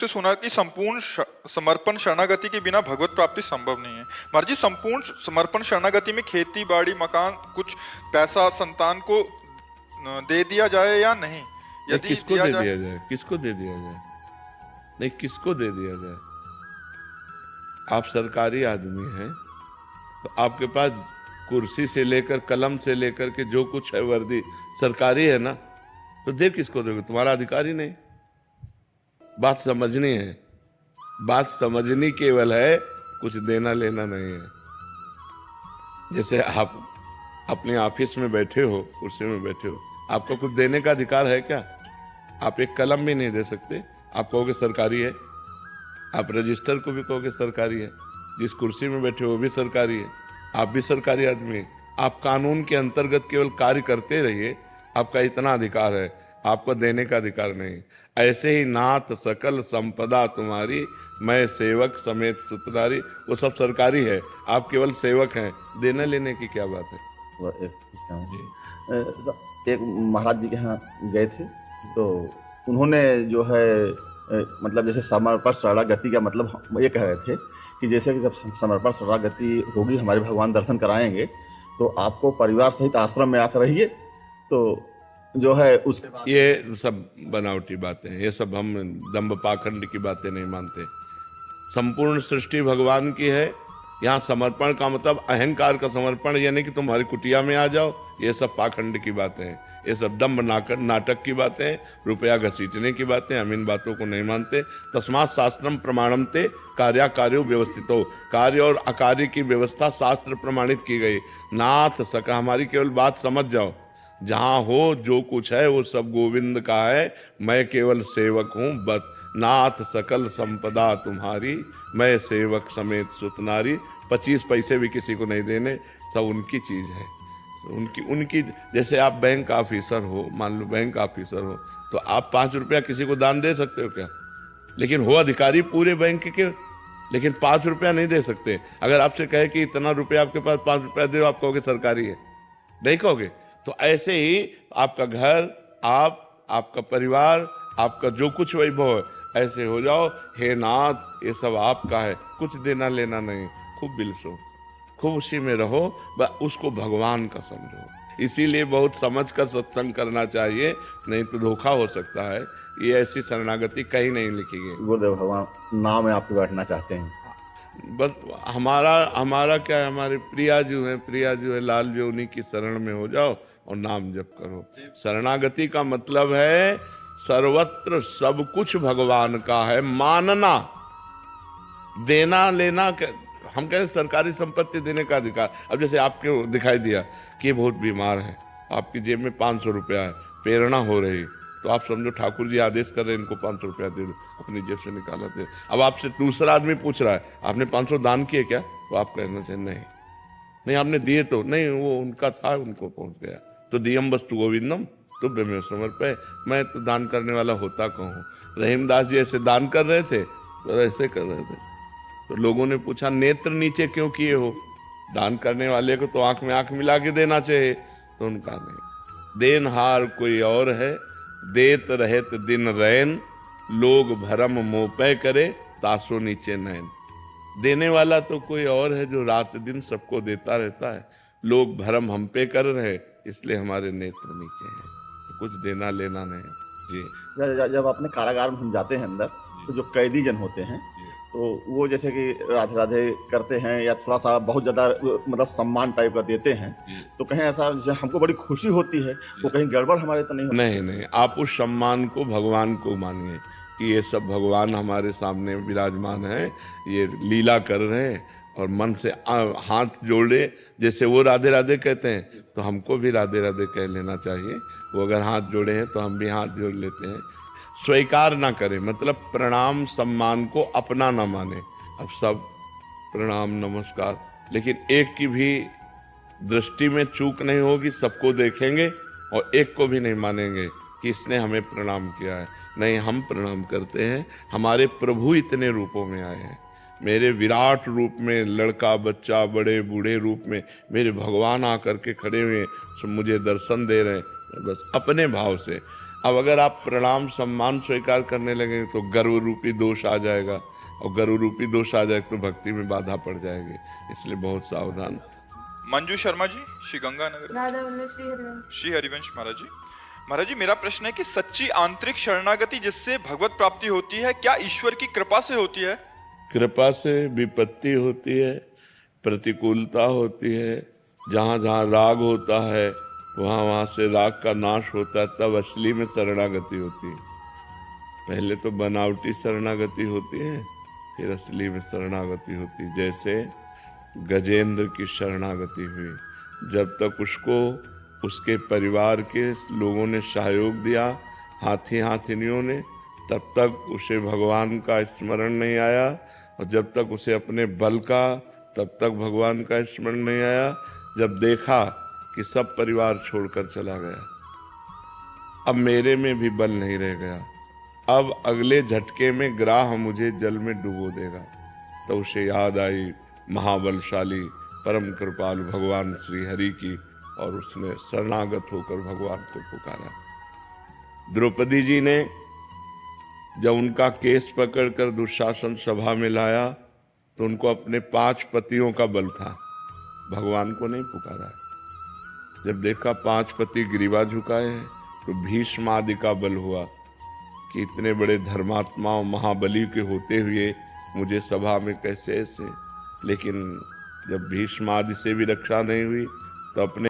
से सुना कि संपूर्ण समर्पण शरणागति के बिना भगवत प्राप्ति संभव नहीं है। महाराज जी, संपूर्ण समर्पण शरणागति में खेती बाड़ी मकान कुछ पैसा संतान को दे दिया जाए या नहीं? यदि किसको दिया दे जाए, दिया जाए? किसको दे दिया जाए? नहीं, किसको दे दिया जाए? आप सरकारी आदमी हैं तो आपके पास कुर्सी से लेकर कलम से लेकर के जो कुछ है वर्दी सरकारी है ना, तो दे किसको दोगे? तुम्हारा अधिकार ही नहीं। बात समझनी है, बात समझनी केवल है, कुछ देना लेना नहीं है। जैसे आप अपने ऑफिस में बैठे हो, कुर्सी में बैठे हो, आपको कुछ देने का अधिकार है क्या? आप एक कलम भी नहीं दे सकते, आप कहोगे सरकारी है। आप रजिस्टर को भी कहोगे सरकारी है। जिस कुर्सी में बैठे हो वो भी सरकारी है, आप भी सरकारी आदमी हैं। आप कानून के अंतर्गत केवल कार्य करते रहिए, आपका इतना अधिकार है, आपको देने का अधिकार नहीं। ऐसे ही नाथ सकल संपदा तुम्हारी, मैं सेवक समेत सुतनारी, वो सब सरकारी है, आप केवल सेवक हैं। देने लेने की क्या बात है? एक महाराज जी के यहाँ गए थे तो उन्होंने जो है मतलब जैसे समर्पण शरणागति का मतलब हम ये कह रहे थे कि जैसे कि जब समर्पण शरणागति होगी, हमारे भगवान दर्शन कराएंगे तो आपको परिवार सहित आश्रम में आकर रहिए, तो जो है उसके बाद ये सब बनावटी बातें हैं, ये सब हम दंभ पाखंड की बातें नहीं मानते। संपूर्ण सृष्टि भगवान की है। यहाँ समर्पण का मतलब अहंकार का समर्पण, यानी कि तुम्हारी कुटिया में आ जाओ, ये सब पाखंड की बातें हैं, ये सब दंभ नाटक की बातें हैं, रुपया घसीटने की बातें। हम इन बातों को नहीं मानते। तस्मात् शास्त्रम प्रमाणम ते कार्याकार्यो व्यवस्थितो, कार्य और अकार्य की व्यवस्था शास्त्र प्रमाणित की गई। नाथ सका, हमारी केवल बात समझ जाओ, जहाँ हो जो कुछ है वो सब गोविंद का है, मैं केवल सेवक हूँ बस। नाथ सकल संपदा तुम्हारी, मैं सेवक समेत सुतनारी। 25 पैसे भी किसी को नहीं देने, सब उनकी चीज है, उनकी। जैसे आप बैंक ऑफिसर हो, मान लो बैंक ऑफिसर हो, तो आप 5 रुपया किसी को दान दे सकते हो क्या? लेकिन हो अधिकारी पूरे बैंक के, लेकिन 5 रुपया नहीं दे सकते। अगर आपसे कहे कि इतना रुपया आपके पास, 5 रुपया दे, आप कहोगे सरकारी है? नहीं कहोगे। तो ऐसे ही आपका घर, आपका परिवार, आपका जो कुछ वैभव है, ऐसे हो जाओ, हे नाथ ये सब आपका है, कुछ देना लेना नहीं। खूब बिलसो, खूब उसी में रहो, बस उसको भगवान का समझो। इसीलिए बहुत समझ कर सत्संग करना चाहिए, नहीं तो धोखा हो सकता है। ये ऐसी शरणागति कहीं नहीं लिखी गई। गुरुदेव भगवान नाम में आपको बैठना चाहते हैं। बस हमारा क्या है, हमारे प्रिया जो है लाल जो, उन्हीं की शरण में हो जाओ और नाम जप करो। शरणागति का मतलब है सर्वत्र सब कुछ भगवान का है, मानना। देना लेना हम कह रहे सरकारी संपत्ति देने का अधिकार। अब जैसे आपके दिखाई दिया कि ये बहुत बीमार है, आपकी जेब में 500 रुपया है, प्रेरणा हो रही, तो आप समझो ठाकुर जी आदेश कर रहे हैं इनको 500 रुपया दे दो, अपनी जेब से निकाला दे। अब आपसे दूसरा आदमी पूछ रहा है आपने 500 दान किए क्या, तो आप कहना चाहिए नहीं आपने दिए तो नहीं, वो उनका था, उनको पहुंच गया। तो दियम वस्तु गोविंदम तुभ्य में समर्पय, मैं तो दान करने वाला होता कहूँ। रहीमदास जी ऐसे दान कर रहे थे, तो ऐसे कर रहे थे, तो लोगों ने पूछा नेत्र नीचे क्यों किए हो? दान करने वाले को तो आंख में आंख मिला के देना चाहिए। तो उनका नहीं, देनहार कोई और है, देत रहत दिन रैन, लोग भरम मोपय करे, तासो नीचे नैन। देने वाला तो कोई और है जो रात दिन सबको देता रहता है, लोग भरम हम पे कर रहे, इसलिए हमारे नेत्र नीचे हैं। तो कुछ देना लेना नहीं जी। जब अपने कारागार में हम जाते हैं अंदर, तो जो कैदी जन होते हैं तो वो जैसे कि राधे राधे करते हैं या थोड़ा सा बहुत ज्यादा मतलब सम्मान टाइप का देते हैं, तो कहीं ऐसा जैसे हमको बड़ी खुशी होती है, वो कहीं गड़बड़ हमारे तो नहीं नहीं, आप उस सम्मान को भगवान को मानिए कि ये सब भगवान हमारे सामने विराजमान है, ये लीला कर रहे हैं, और मन से हाथ जोड़े। जैसे वो राधे राधे कहते हैं तो हमको भी राधे राधे कह लेना चाहिए। वो अगर हाथ जोड़े हैं तो हम भी हाथ जोड़ लेते हैं। स्वीकार ना करें, मतलब प्रणाम सम्मान को अपना ना माने। अब सब प्रणाम नमस्कार, लेकिन एक की भी दृष्टि में चूक नहीं होगी, सबको देखेंगे और एक को भी नहीं मानेंगे कि इसने हमें प्रणाम किया है। नहीं, हम प्रणाम करते हैं। हमारे प्रभु इतने रूपों में आए हैं, मेरे विराट रूप में, लड़का बच्चा बड़े बूढ़े रूप में मेरे भगवान आकर के खड़े हुए मुझे दर्शन दे रहे हैं, बस अपने भाव से। अब अगर आप प्रणाम सम्मान स्वीकार करने लगेंगे तो गर्व रूपी दोष आ जाएगा, और गर्व रूपी दोष आ जाए तो भक्ति में बाधा पड़ जाएगी, इसलिए बहुत सावधान। मंजू शर्मा जी, श्री गंगानगर। राधा वल्लभ श्री हरिवंश। श्री हरिवंश महाराज जी। महाराज जी, मेरा प्रश्न है कि सच्ची आंतरिक शरणागति जिससे भगवत प्राप्ति होती है, क्या ईश्वर की कृपा से होती है? कृपा से विपत्ति होती है, प्रतिकूलता होती है, जहाँ जहाँ राग होता है वहाँ वहाँ से राग का नाश होता है, तब असली में शरणागति होती है। पहले तो बनावटी शरणागति होती है, फिर असली में शरणागति होती है। जैसे गजेंद्र की शरणागति हुई, जब तक उसको उसके परिवार के लोगों ने सहयोग दिया, हाथी हाथिनियों ने, तब तक उसे भगवान का स्मरण नहीं आया, और जब तक उसे अपने बल का, तब तक भगवान का स्मरण नहीं आया। जब देखा कि सब परिवार छोड़कर चला गया, अब मेरे में भी बल नहीं रह गया, अब अगले झटके में ग्राह मुझे जल में डुबो देगा, तो उसे याद आई महाबलशाली परम कृपालु भगवान श्री हरि की, और उसने शरणागत होकर भगवान को पुकारा। द्रौपदी जी ने जब उनका केस पकड़कर दुशासन सभा में लाया तो उनको अपने 5 पतियों का बल था, भगवान को नहीं पुकारा। जब देखा 5 पति ग्रीवा झुकाए हैं तो भीष्म आदि का बल हुआ कि इतने बड़े धर्मात्मा और महाबली के होते हुए मुझे सभा में कैसे ऐसे। लेकिन जब भीष्म आदि से भी रक्षा नहीं हुई तो अपने